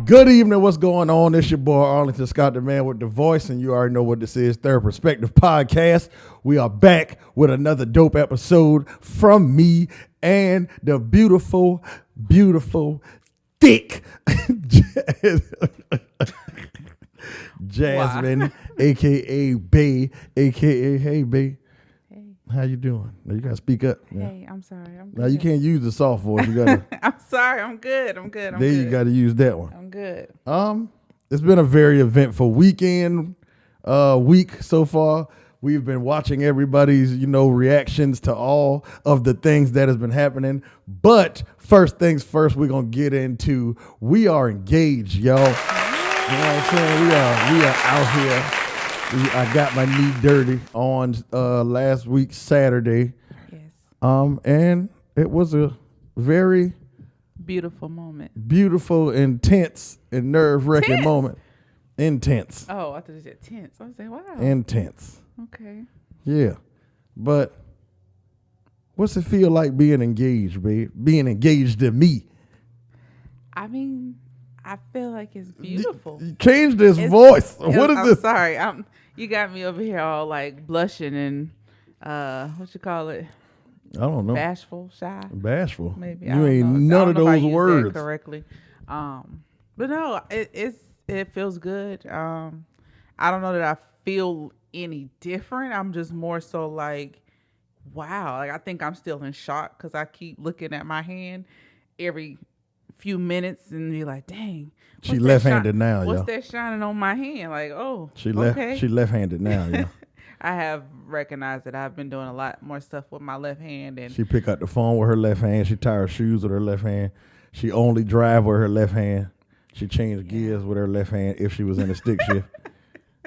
Good evening. What's going on? It's your boy Arlington Scott, the man with the voice, and you already know what this is. Third Perspective Podcast. We are back with another dope episode from me and the beautiful, thick Jasmine, Wow. aka Bay, aka Hey Bay. Hey. How you doing? Now you gotta speak up. Hey, I'm sorry. I'm good. Now you can't use the soft voice. You gotta. I'm sorry. I'm good. I'm good. You gotta use that one. I'm good. It's been a very eventful week so far. We've been watching everybody's, reactions to all of the things that has been happening. But first things first, we're gonna get into we are engaged, y'all. You know what I'm saying? We are out here. I got my knee dirty on last week Saturday. Yes. And it was a very Beautiful moment. beautiful, intense, and nerve-wracking Tense? moment. Intense. Oh, I thought you said tense. I was saying, wow. Intense. Okay. Yeah. But what's it feel like being engaged, babe? Being engaged to me. I mean, I feel like it's beautiful. Change this It's- voice. What is I'm this? sorry. You got me over here all like blushing and what you call it? I don't know. Bashful, shy. Bashful. Maybe You I don't ain't know. none I of don't know if I those used that words. correctly. But no, it feels good. I don't know that I feel any different. I'm just more so like, wow. Like I think I'm still in shock because I keep looking at my hand every few minutes and be like, dang. She what's that left-handed shi- now, What's yo. that shining on my hand? Like, oh, She okay. left-handed now, yeah. I have recognized that I've been doing a lot more stuff with my left hand, and She pick up the phone with her left hand. She tie her shoes with her left hand. She only drive with her left hand. She changed gears with her left hand if she was in a stick shift.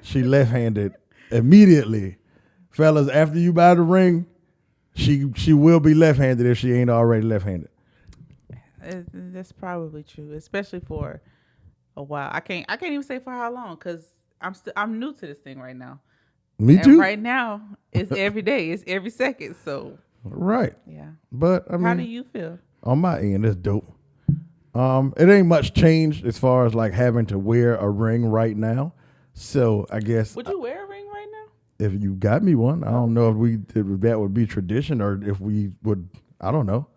She left-handed immediately. Fellas, after you buy the ring, she will be left-handed if she ain't already left-handed. that's probably true, especially for a while. I can't even say for how long because I'm new to this thing right now. Me And too. right now, it's every day, it's every second. So Right. yeah. But I How do mean, you feel? on my end, it's dope. It ain't much changed as far as like having to wear a ring right now. So I guess Would you wear a ring right now? if you got me one, I don't know if that would be tradition or if we would. I don't know.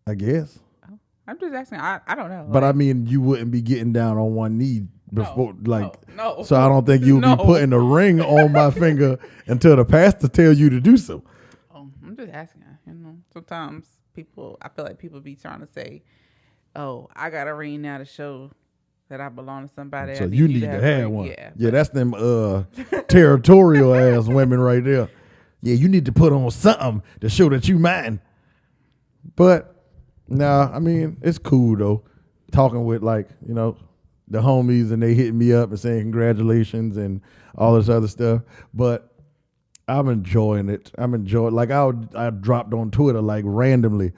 I guess, Oh, I'm just asking. I don't know. but I Like, mean, you wouldn't be getting down on one knee before, no. So I don't think you'll No. be putting a ring on my finger until the pastor tell you to do so. Oh, I'm just asking. Sometimes I feel like people be trying to say, "Oh, I got a ring now to show that I belong to somebody." So I you need to to a have ring." one. Yeah, Yeah, that's them territorial ass women right there. Yeah, you need to put on something to show that you mine. But nah, I mean, it's cool though. Talking with the homies and they hitting me up and saying congratulations and all this other stuff. But I'm enjoying it. Like I dropped on Twitter like randomly,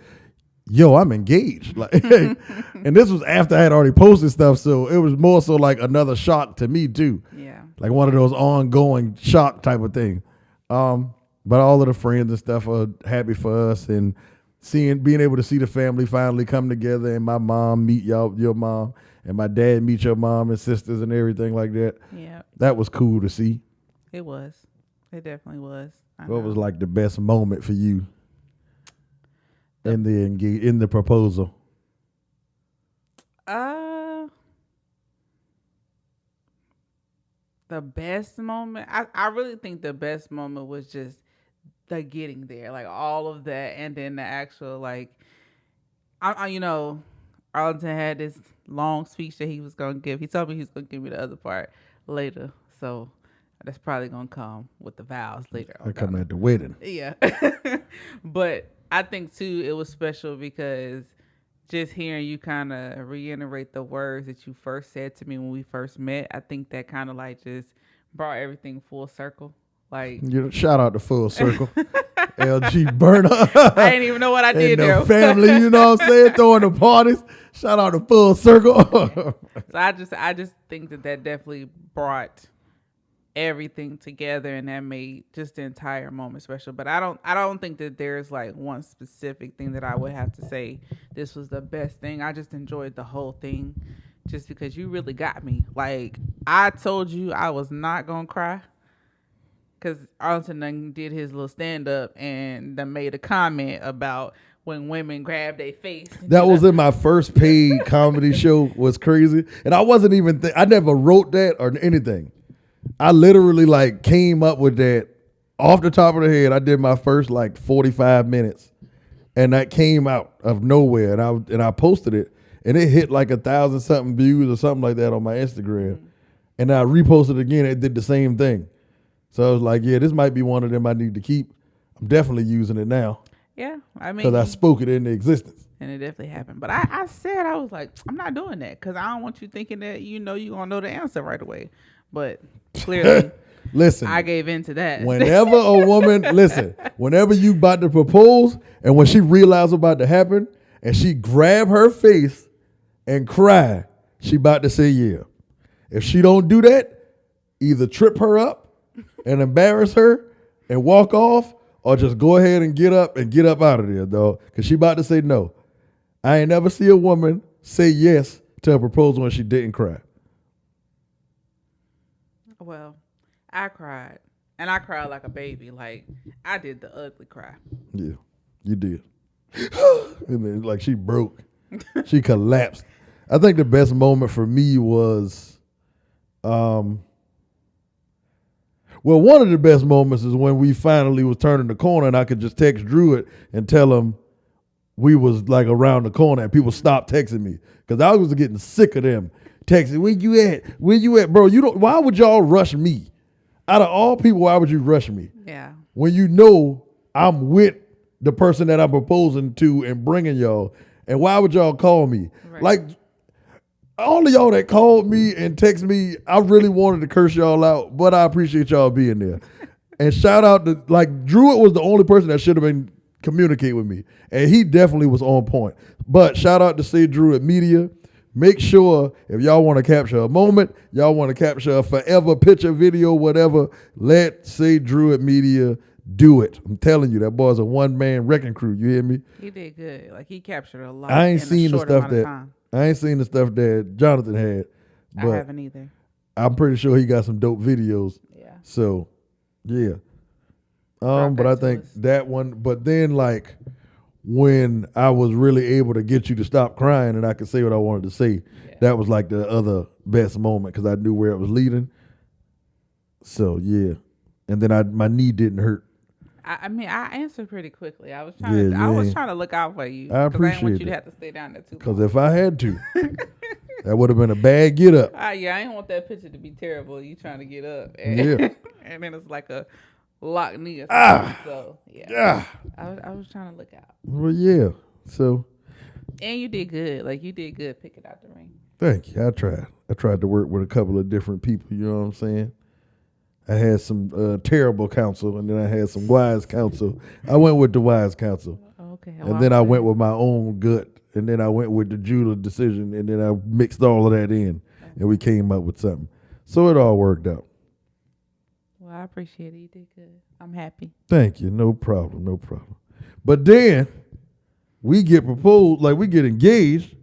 yo, I'm engaged. Like, and this was after I had already posted stuff, so it was more so like another shock to me too. yeah. Like one of those ongoing shock type of thing. But all of the friends and stuff are happy for us and being able to see the family finally come together and my mom meet your mom and my dad meet your mom and sisters and everything like that. Yeah, That was cool to see. it was. It definitely was. What was like the best moment for you in the proposal? The best moment? I really think the best moment was just the getting there, like all of that, and then the actual like, Arlington had this long speech that he was gonna give. He told me he was gonna give me the other part later, so that's probably gonna come with the vows later. I come at the wedding. Yeah. But I think too it was special because just hearing you kind of reiterate the words that you first said to me when we first met, I think that kind of like just brought everything full circle. Like, Shout out to Full Circle. LG Burner. I didn't even know what I did and there. the family, you know what I'm saying? Throwing the parties. Shout out to Full Circle. So I just think that definitely brought everything together, and that made just the entire moment special. But I don't think that there's like one specific thing that I would have to say this was the best thing. I just enjoyed the whole thing just because you really got me. Like, I told you I was not gonna cry because Arlington done did his little stand up and then made a comment about when women grab their face. That was in my first paid comedy show. Was crazy, and I wasn't even. I never wrote that or anything. I literally like came up with that off the top of the head. I did my first like 45 minutes, and that came out of nowhere, and I posted it, and it hit like 1,000 something views or something like that on my Instagram, and I reposted it again. It did the same thing. So I was like, yeah, this might be one of them I need to keep. I'm definitely using it now. Yeah, I mean, because I spoke it into existence. And it definitely happened. But I said, I was like, I'm not doing that because I don't want you thinking that you're going to know the answer right away. But clearly, listen, I gave in to that. Whenever a woman, whenever you about to propose and when she realized what's about to happen and she grab her face and cry, she about to say yeah. If she don't do that, either trip her up and embarrass her and walk off, or just go ahead and get up out of there, dog. Because she about to say no. I ain't never see a woman say yes to a proposal when she didn't cry. Well, I cried. And I cried like a baby. Like, I did the ugly cry. Yeah, you did. And then, like, she broke. She collapsed. I think the best moment for me was... Well, one of the best moments is when we finally was turning the corner and I could just text Drew and tell him we was like around the corner and people stopped texting me because I was getting sick of them texting. Where you at? Where you at, bro? Why would y'all rush me? Out of all people, why would you rush me? Yeah. When you know I'm with the person that I'm proposing to and bringing y'all, and why would y'all call me? Right. Like, all of y'all that called me and text me, I really wanted to curse y'all out, but I appreciate y'all being there. And shout out to, like, Drew was the only person that should have been communicating with me. And he definitely was on point. But shout out to Say Druid Media. Make sure if y'all want to capture a moment, y'all want to capture a forever picture, video, whatever, let Say Druid Media do it. I'm telling you, that boy's a one-man wrecking crew. You hear me? He did good. Like, he captured a lot. I ain't in seen a the short stuff amount of that time. I ain't seen the stuff that Jonathan had. I haven't either. I'm pretty sure he got some dope videos. Yeah. So, yeah. Drop But that I to think us. that one. But then, like, when I was really able to get you to stop crying and I could say what I wanted to say, that was like the other best moment because I knew where it was leading. So yeah, and then my knee didn't hurt. I mean, I answered pretty quickly. I was Yeah, trying to look out for you. I 'cause I didn't want appreciate you to it. have to stay down there too Because long. if I had to, that would have been a bad get up. Yeah, I didn't want that picture to be terrible. You trying to get up. Yeah. And then it's like a locked knee or something. Ah. So, yeah. Yeah. I was trying to look out. Well, yeah. So And you did good. Like, you did good picking out the ring. thank you. I tried. I tried to work with a couple of different people. You know what I'm saying? I had some terrible counsel, and then I had some wise counsel. I went with the wise counsel, Okay. and then I went with my own gut, and then I went with the Judah decision, and then I mixed all of that in, and we came up with something. So it all worked out. Well, I appreciate it. You did good. I'm happy. Thank you. No problem. No problem. But then we get proposed, like we get engaged,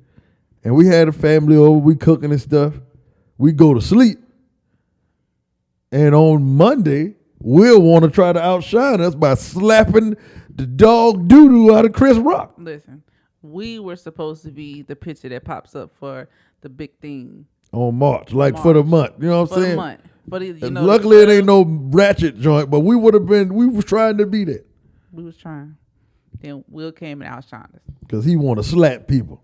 and we had a family over. We cooking and stuff. We go to sleep. And on Monday, Will want to try to outshine us by slapping the dog doo-doo out of Chris Rock. Listen, we were supposed to be the picture that pops up for the big thing. On March, like for the month. You know what I'm For saying? the month. But luckily it ain't no ratchet joint, but we was trying to be that. We was trying. Then Will came and outshined us. Because he want to slap people.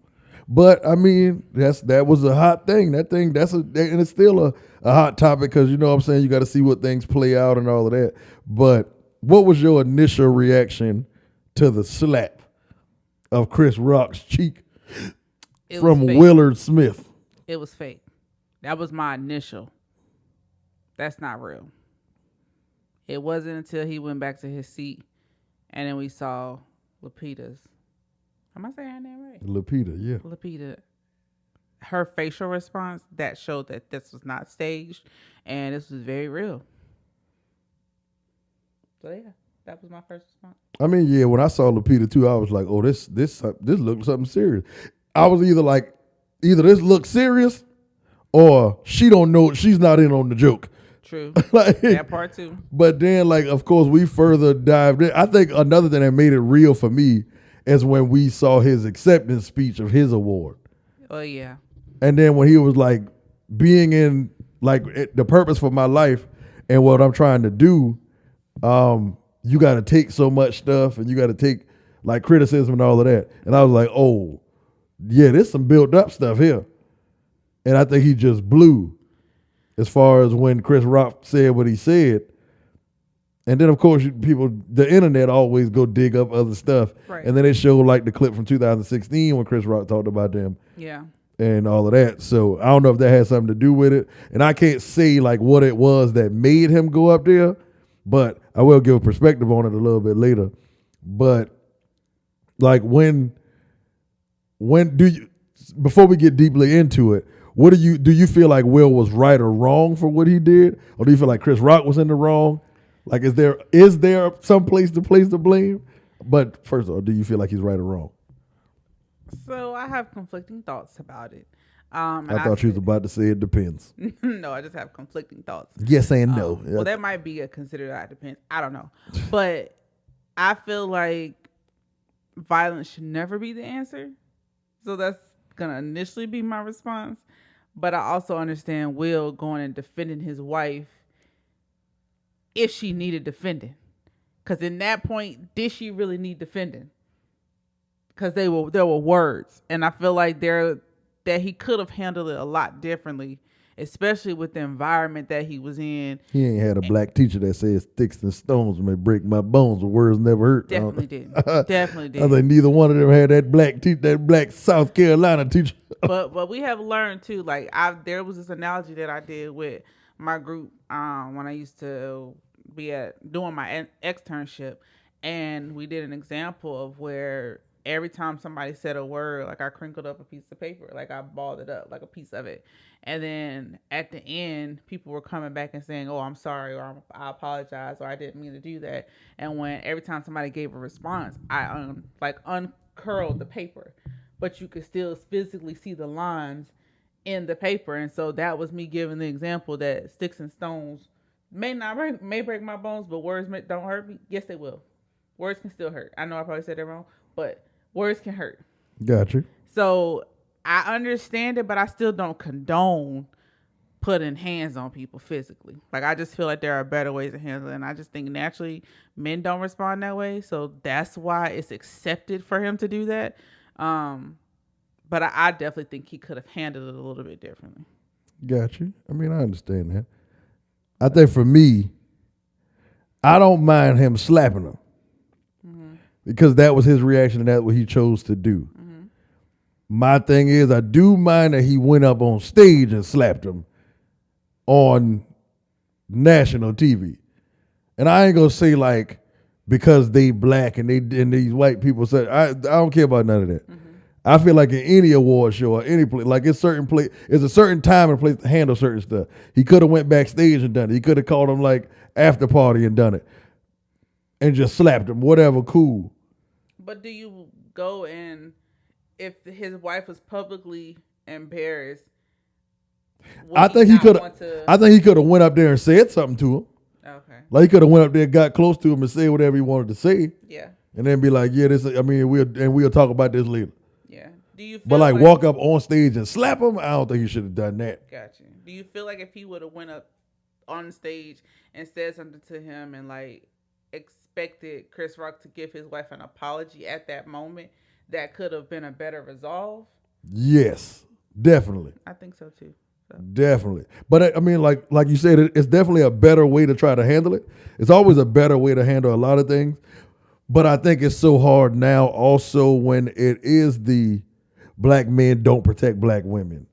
But I mean, that was a hot thing. And it's still a hot topic because you know what I'm saying, you got to see what things play out and all of that. But what was your initial reaction to the slap of Chris Rock's cheek from Willard Smith? It was fake. That was my initial. That's not real. It wasn't until he went back to his seat and then we saw Lupita's. Am I saying her name right? Lupita, yeah. Lupita. Her facial response that showed that this was not staged and this was very real. So yeah, that was my first response. I mean, yeah, when I saw Lupita too, I was like, oh, this looks something serious. I was either this looks serious or she don't know, she's not in on the joke. True. Like, That part too. but then, like, of course, we further dived in. I think another thing that made it real for me is when we saw his acceptance speech of his award. Oh yeah. And then when he was like, being in, like, the purpose for my life and what I'm trying to do, you got to take so much stuff and you got to take, like, criticism and all of that. And I was like, oh, yeah, there's some built up stuff here. And I think he just blew as far as when Chris Rock said what he said. And then, of course, the internet always go dig up other stuff. Right. And then they show, like, the clip from 2016 when Chris Rock talked about them. Yeah. And all of that. So I don't know if that had something to do with it. And I can't say, like, what it was that made him go up there, but I will give a perspective on it a little bit later. But, like, when do you, before we get deeply into it, do you feel like Will was right or wrong for what he did? Or do you feel like Chris Rock was in the wrong? Like, is there some place to place the blame? But first of all, do you feel like he's right or wrong? So I have conflicting thoughts about it. I thought you was about to say it depends. No, I just have conflicting thoughts. Yes and no. Well, that might be a considered that depends. I don't know. But I feel like violence should never be the answer. So that's going to initially be my response. But I also understand Will going and defending his wife if she needed defending. Because in that point, did she really need defending? Because there were words. And I feel like that he could have handled it a lot differently, especially with the environment that he was in. He ain't had a black teacher that says sticks and stones may break my bones, but words never hurt. Definitely didn't. Definitely I didn't. think neither one of them had that black South Carolina teacher. but we have learned too. Like there was this analogy that I did with my group when I used to be doing my externship, and we did an example of where every time somebody said a word, like I crinkled up a piece of paper, like I balled it up, like a piece of it. And then at the end, people were coming back and saying, oh, I'm sorry, or I apologize, or I didn't mean to do that. And when every time somebody gave a response, I uncurled the paper, but you could still physically see the lines in the paper. And so that was me giving the example that sticks and stones may break my bones, but words don't hurt me. Yes, they will. Words can still hurt. I know I probably said that wrong, but words can hurt. Gotcha. So I understand it, but I still don't condone putting hands on people physically. Like, I just feel like there are better ways to handle it. And I just think naturally men don't respond that way. So that's why it's accepted for him to do that. But I definitely think he could have handled it a little bit differently. Gotcha. I mean, I understand that. I think for me, I don't mind him slapping him. Because that was his reaction and that's what he chose to do. Mm-hmm. My thing is, I do mind that he went up on stage and slapped him on national TV. And I ain't gonna say like because they black and these white people say I don't care about none of that. Mm-hmm. I feel like in any award show or any place, like it's a certain time and place to handle certain stuff. He could have went backstage and done it. He could have called him like after party and done it. And just slapped him, whatever, cool. But do you go and if his wife was publicly embarrassed? I think he could have went up there and said something to him. Okay. Like he could have went up there, got close to him, and said whatever he wanted to say. Yeah. And then be like, yeah, we'll talk about this later. Yeah. Do you? Feel but like walk up on stage and slap him? I don't think he should have done that. Gotcha. Do you feel like if he would have went up on stage and said something to him and like expected Chris Rock to give his wife an apology at that moment, that could have been a better resolve? Yes, definitely. I think so too. So. Definitely. But I mean, like you said, it's definitely a better way to try to handle it. It's always a better way to handle a lot of things. But I think it's so hard now also when it is the black men don't protect black women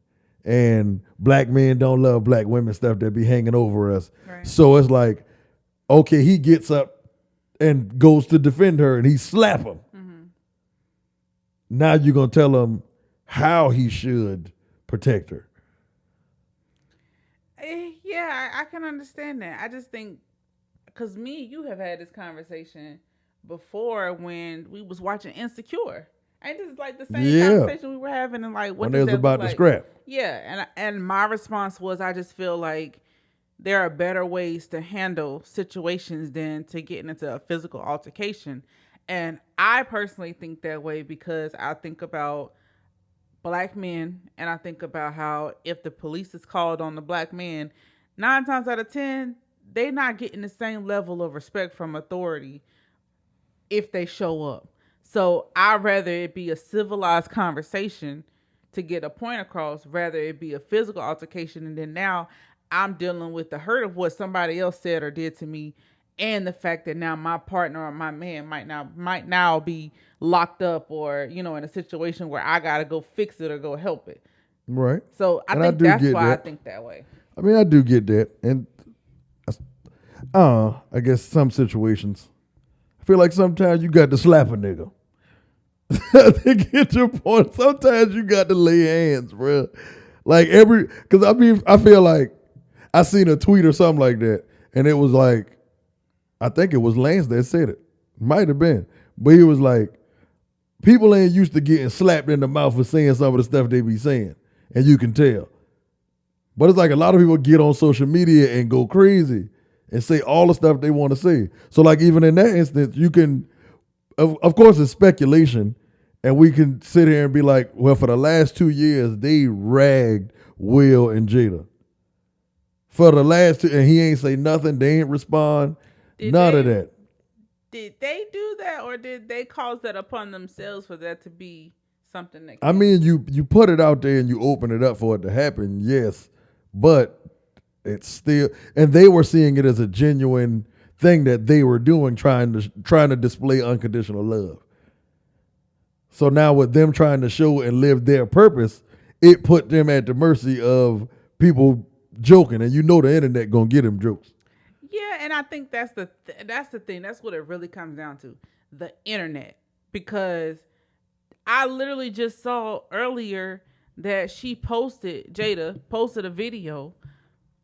and black men don't love black women stuff that be hanging over us. Right. So it's like, okay, he gets up and goes to defend her and he slap him. Mm-hmm. Now you're going to tell him how he should protect her. Yeah, I can understand that. I just think because me and you have had this conversation before when we was watching Insecure. Ain't this like the same Yeah. conversation we were having? And like, what When does they was that look about to like? scrap. Yeah, and my response was, I just feel like there are better ways to handle situations than to getting into a physical altercation. And I personally think that way because I think about black men and I think about how if the police is called on the black man, 9 times out of 10, they're not getting the same level of respect from authority if they show up. So I'd rather it be a civilized conversation to get a point across, rather it be a physical altercation, and then now I'm dealing with the hurt of what somebody else said or did to me, and the fact that now my partner or my man might now be locked up or in a situation where I gotta go fix it or go help it. Right. So I And think do that's get why that. I think that way. I mean, I do get that. And I guess some situations, I feel like sometimes you got to slap a nigga. To get your point. Sometimes you got to lay hands, bro. Like because I feel like I seen a tweet or something like that, and it was like, I think it was Lance that said it. Might have been. But he was like, people ain't used to getting slapped in the mouth for saying some of the stuff they be saying. And you can tell. But it's like a lot of people get on social media and go crazy and say all the stuff they want to say. So like even in that instance, you can, of course it's speculation, and we can sit here and be like, well, for the last 2 years, they ragged Will and Jada. For the last 2, and he ain't say nothing, they ain't respond, none of that. Did they do that, or did they cause that upon themselves for that to be something that I mean, you put it out there and you open it up for it to happen, yes. But it's still, and they were seeing it as a genuine thing that they were doing, trying to display unconditional love. So now with them trying to show and live their purpose, it put them at the mercy of people joking, and the internet gonna get them jokes. Yeah, and I think that's the thing. That's what it really comes down to, the internet. Because I literally just saw earlier that Jada posted a video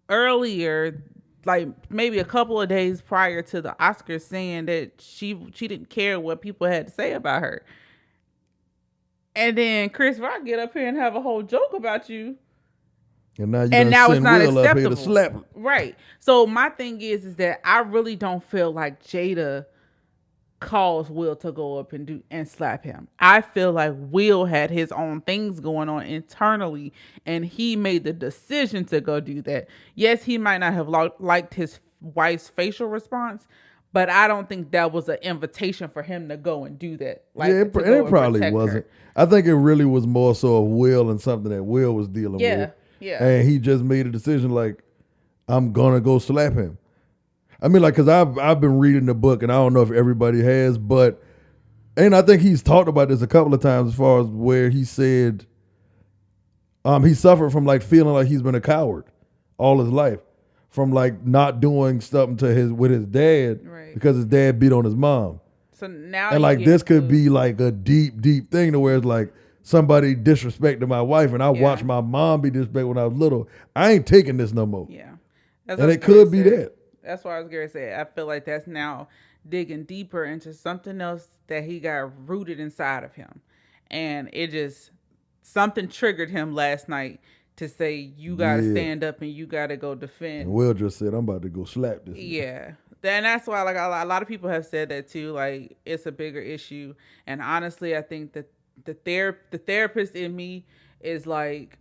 earlier, like maybe a couple of days prior to the Oscars, saying that she didn't care what people had to say about her. And then Chris Rock get up here and have a whole joke about you. And now It's not Will up here to acceptable. slap him. Right. So my thing is that I really don't feel like Jada caused Will to go up and slap him. I feel like Will had his own things going on internally, and he made the decision to go do that. Yes, he might not have liked his wife's facial response, but I don't think that was an invitation for him to go and do that. Like, yeah, it probably wasn't. Her. I think it really was more so of Will and something that Will was dealing with. Yeah. And he just made a decision like, I'm gonna go slap him. I mean, like, cause I've been reading the book, and I don't know if everybody has, and I think he's talked about this a couple of times as far as where he said, he suffered from like feeling like he's been a coward all his life, from like not doing something with his dad, right, because his dad beat on his mom. So now, and like this could be like a deep, deep thing to where it's like somebody disrespected my wife, and I watched my mom be disrespected when I was little. I ain't taking this no more. Yeah, and it could be that. That's why I was going to say, I feel like that's now digging deeper into something else that he got rooted inside of him. And something triggered him last night to say, you got to stand up and you got to go defend. And Will just said, I'm about to go slap this. Yeah. And that's why like a lot of people have said that too. Like, it's a bigger issue. And honestly, I think that the therapist in me is like,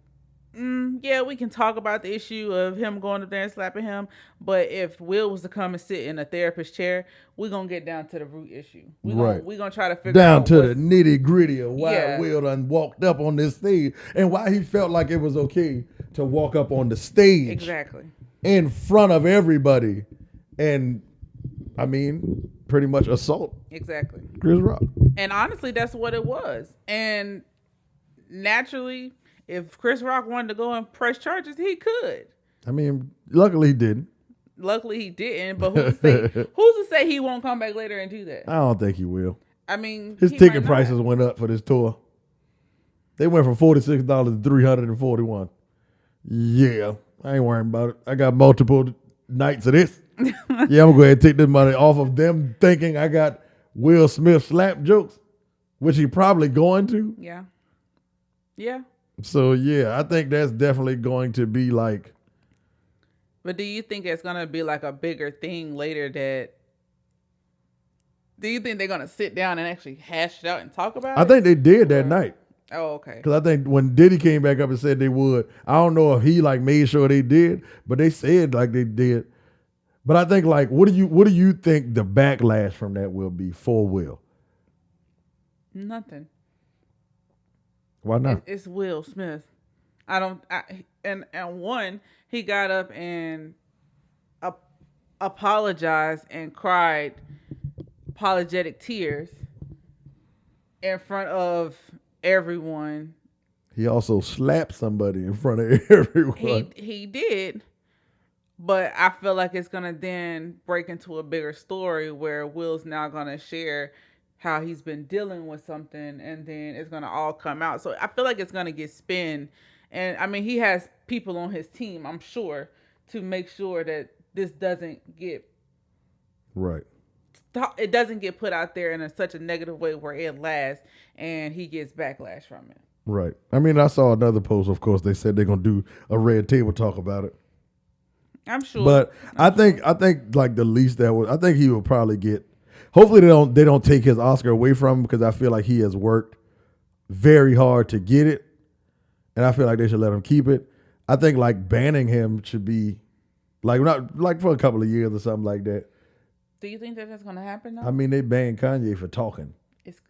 yeah, we can talk about the issue of him going up there and slapping him, but if Will was to come and sit in a therapist chair, we're going to get down to the root issue. We're going to try to figure down out to the nitty gritty of why Will done walked up on this stage and why he felt like it was okay to walk up on the stage. Exactly. In front of everybody. And, I mean, pretty much assault. Exactly. Chris Rock. And honestly, that's what it was. And naturally, if Chris Rock wanted to go and press charges, he could. I mean, luckily he didn't. Luckily he didn't, but who's to say he won't come back later and do that? I don't think he will. I mean, his ticket prices went up for this tour. They went from $46 to $341. Yeah, I ain't worrying about it. I got multiple nights of this. Yeah, I'm gonna go ahead and take this money off of them thinking I got Will Smith slap jokes, which he probably going to. Yeah. Yeah. So yeah, I think that's definitely going to be like. But do you think it's gonna be like a bigger thing later that do you think they're gonna sit down and actually hash it out and talk about I it? think they did that night. Oh, okay. Because I think when Diddy came back up and said they would, I don't know if he like made sure they did, but they said like they did. But I think like what do you think the backlash from that will be for Will? Nothing. Why not? It's Will Smith. I don't. And one, he got up and apologized and cried apologetic tears in front of everyone. He also slapped somebody in front of everyone. He did, but I feel like it's gonna then break into a bigger story where Will's now gonna share how he's been dealing with something, and then it's gonna all come out. So I feel like it's gonna get spin, and I mean he has people on his team, I'm sure, to make sure that this doesn't get Right. it doesn't get put out there in such a negative way where it lasts and he gets backlash from it. Right. I mean, I saw another post. Of course, they said they're gonna do a red table talk about it. I'm sure, but I think like the least that would, I think he will probably get. Hopefully, they don't take his Oscar away from him because I feel like he has worked very hard to get it, and I feel like they should let him keep it. I think like banning him should be like not like for a couple of years or something like that. Do you think that that's going to happen? Though? I mean, they banned Kanye for talking.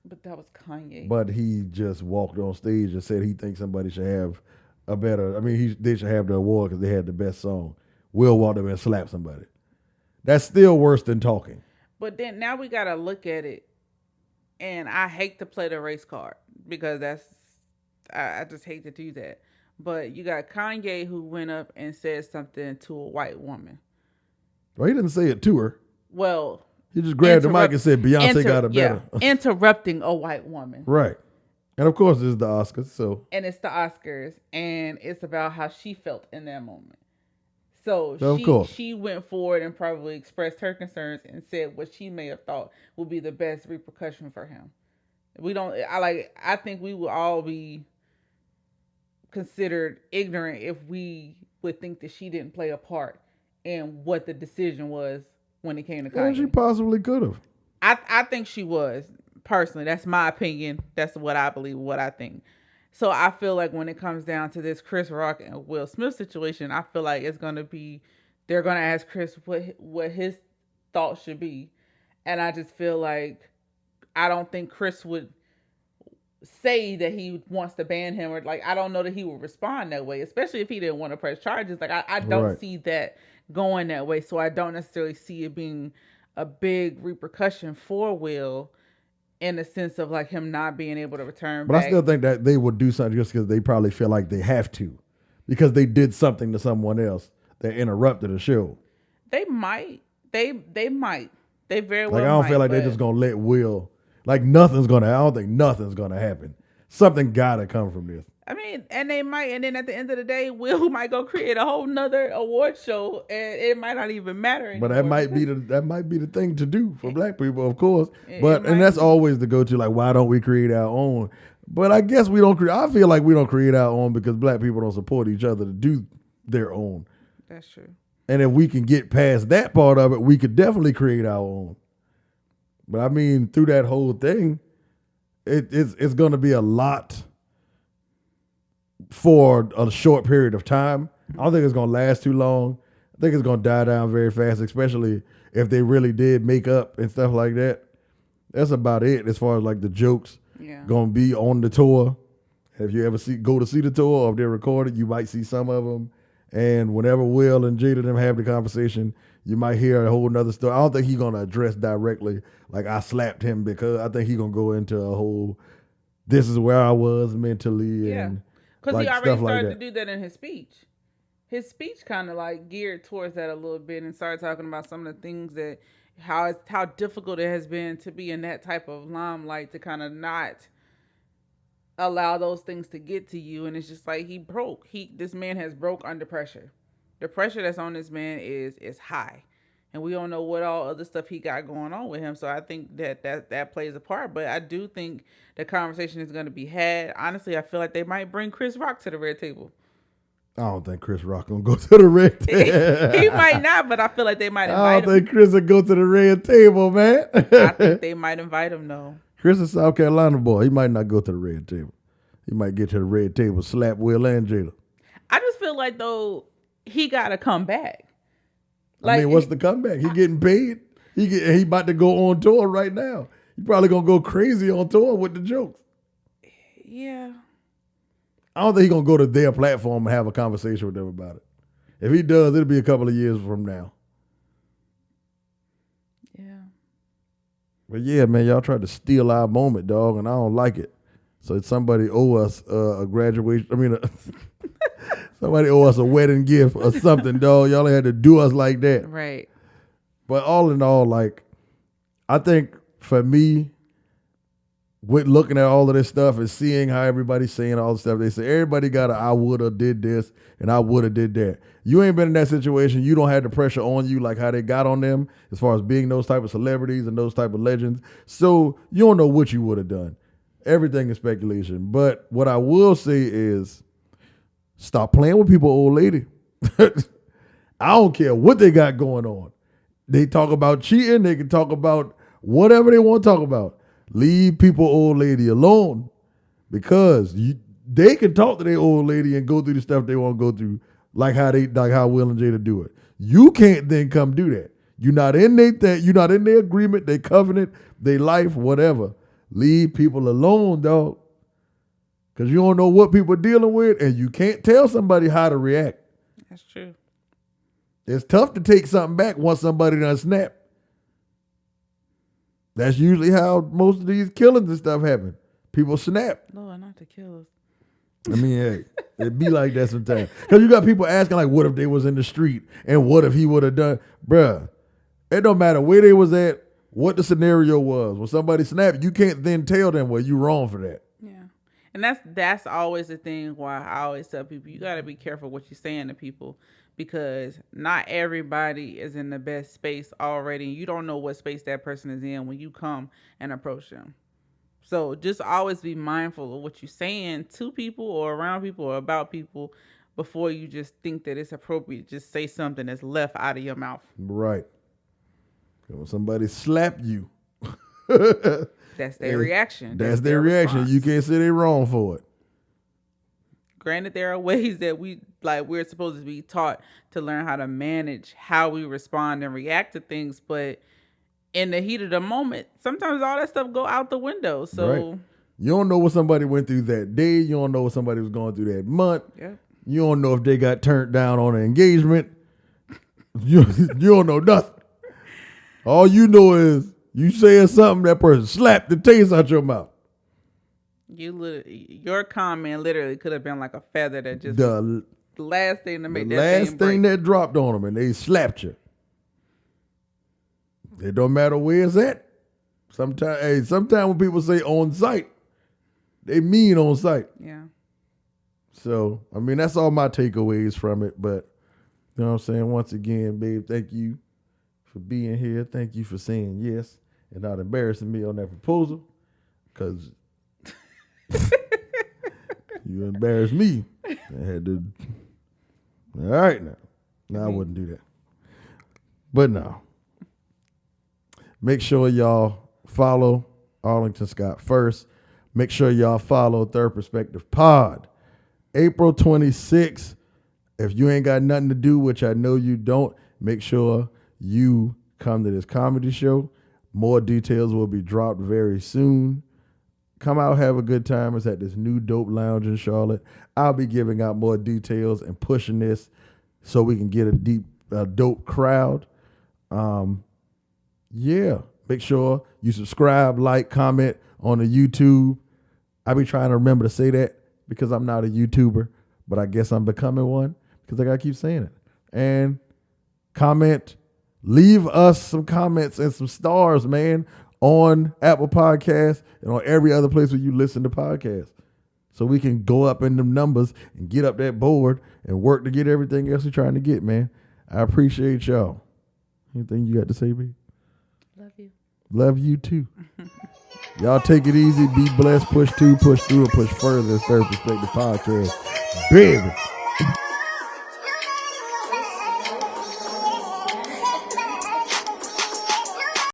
But that was Kanye. But he just walked on stage and said he thinks somebody should have a better. I mean, they should have the award because they had the best song. Will walk up and slap somebody. That's still worse than talking. But then now we got to look at it, and I hate to play the race card because I just hate to do that. But you got Kanye who went up and said something to a white woman. Well, he didn't say it to her. Well, he just grabbed the mic and said Beyonce got it better. Interrupting a white woman. Right. And of course, it's the Oscars. So. And it's the Oscars, and it's about how she felt in that moment. So she went forward and probably expressed her concerns and said what she may have thought would be the best repercussion for him. I think we will all be considered ignorant if we would think that she didn't play a part in what the decision was when it came to Kanye. Well, she possibly could have. I think she was. Personally, that's my opinion. That's what I believe, what I think. So I feel like when it comes down to this Chris Rock and Will Smith situation, I feel like it's going to be, they're going to ask Chris what his thoughts should be. And I just feel like, I don't think Chris would say that he wants to ban him, or like, I don't know that he would respond that way, especially if he didn't want to press charges. Like I don't see that going that way. So I don't necessarily see it being a big repercussion for Will, in the sense of like him not being able to return back. I still think that they would do something just because they probably feel like they have to, because they did something to someone else that interrupted the show. They might. They might. They very well might. Like I don't feel like they're just gonna let Will. Like nothing's gonna. I don't think nothing's gonna happen. Something gotta come from this. I mean, and they might, and then at the end of the day, Will might go create a whole nother award show, and it might not even matter anymore. But that might be the thing to do for black people, of course. But and that's always the go-to. Like, why don't we create our own? But I guess we don't. I feel like we don't create our own because black people don't support each other to do their own. That's true. And if we can get past that part of it, we could definitely create our own. But I mean, through that whole thing, it's going to be a lot for a short period of time. I don't think it's going to last too long. I think it's going to die down very fast, especially if they really did make up and stuff like that. That's about it as far as like the jokes going to be on the tour. If you ever go to see the tour, or if they're recorded, you might see some of them. And whenever Will and Jada them have the conversation, you might hear a whole nother story. I don't think he's going to address directly, like I slapped him, because I think he's going to go into a whole, this is where I was mentally. Yeah. And because he already started to do that in his speech. His speech kind of like geared towards that a little bit and started talking about some of the things that, how difficult it has been to be in that type of limelight, to kind of not allow those things to get to you. And it's just like this man has broke under pressure. The pressure that's on this man is high. and we don't know what all other stuff he got going on with him. So I think that plays a part. But I do think the conversation is going to be had. Honestly, I feel like they might bring Chris Rock to the red table. I don't think Chris Rock gonna go to the red table. He might not, but I feel like they might invite him. I don't think Chris will go to the red table, man. I think they might invite him, though. Chris is South Carolina boy. He might not go to the red table. He might get to the red table, slap Will and Jada. I just feel like, though, he got to come back. I mean, what's the comeback? He getting paid. He about to go on tour right now. He probably gonna go crazy on tour with the jokes. Yeah. I don't think he's gonna go to their platform and have a conversation with them about it. If he does, it'll be a couple of years from now. Yeah. But yeah, man, y'all tried to steal our moment, dog, and I don't like it. So somebody owe us a graduation. I mean, somebody owe us a wedding gift or something, dog. Y'all had to do us like that. Right. But all in all, like, I think for me, with looking at all of this stuff and seeing how everybody's saying all the stuff, they say everybody got a I woulda did this and I woulda did that. You ain't been in that situation. You don't have the pressure on you like how they got on them as far as being those type of celebrities and those type of legends. So you don't know what you would have done. Everything is speculation. But what I will say is stop playing with people, old lady. I don't care what they got going on. They talk about cheating. They can talk about whatever they want to talk about. Leave people, old lady, alone, because they can talk to their old lady and go through the stuff they want to go through, like how Will and Jada do it. You can't then come do that. You're not in you're not in their agreement, their covenant, their life, whatever. Leave people alone, dog, because you don't know what people are dealing with, and you can't tell somebody how to react. That's true. It's tough to take something back once somebody done snap. That's usually how most of these killings and stuff happen. People snap. Lord, not the killers. I mean, hey, it be like that sometimes. Because you got people asking, like, what if they was in the street? And what if he would have done? Bruh, it don't matter where they was at, what the scenario was. When somebody snapped, you can't then tell them, well, you wrong for that. Yeah. And that's always the thing why I always tell people, you got to be careful what you're saying to people, because not everybody is in the best space already. You don't know what space that person is in when you come and approach them. So just always be mindful of what you're saying to people or around people or about people before you just think that it's appropriate to just say something that's left out of your mouth. Right. When somebody slap you, that's their reaction. That's their reaction. Response. You can't say they're wrong for it. Granted, there are ways that we're supposed to be taught to learn how to manage how we respond and react to things, but in the heat of the moment, sometimes all that stuff go out the window. So right. You don't know what somebody went through that day. You don't know what somebody was going through that month. Yep. You don't know if they got turned down on an engagement. You don't know nothing. All you know is you saying something, that person slapped the taste out your mouth. Your comment literally could have been like a feather that just the last thing to make the that last thing that dropped on them, and they slapped you. It don't matter where it's at. Sometimes when people say on site, they mean on site. Yeah. So, I mean, that's all my takeaways from it. But, you know what I'm saying? Once again, babe, thank you for being here. Thank you for saying yes and not embarrassing me on that proposal, because you embarrassed me. I had to. All right, now. No, I wouldn't do that. But no. Make sure y'all follow Arlington Scott First. Make sure y'all follow Third Perspective Pod. April 26th. If you ain't got nothing to do, which I know you don't, make sure you come to this comedy show. More details will be dropped very soon. Come out, have a good time. It's at this new dope lounge in Charlotte. I'll be giving out more details and pushing this so we can get a dope crowd. Yeah, make sure you subscribe, like, comment on the YouTube. I be trying to remember to say that because I'm not a YouTuber, but I guess I'm becoming one because I got to keep saying it. And comment, leave us some comments and some stars, man, on Apple Podcasts and on every other place where you listen to podcasts, so we can go up in them numbers and get up that board and work to get everything else we're trying to get, man. I appreciate y'all. Anything you got to say, B? Love you. Love you too. Y'all take it easy. Be blessed. Push through, or push further. It's Third Perspective Podcast. Baby.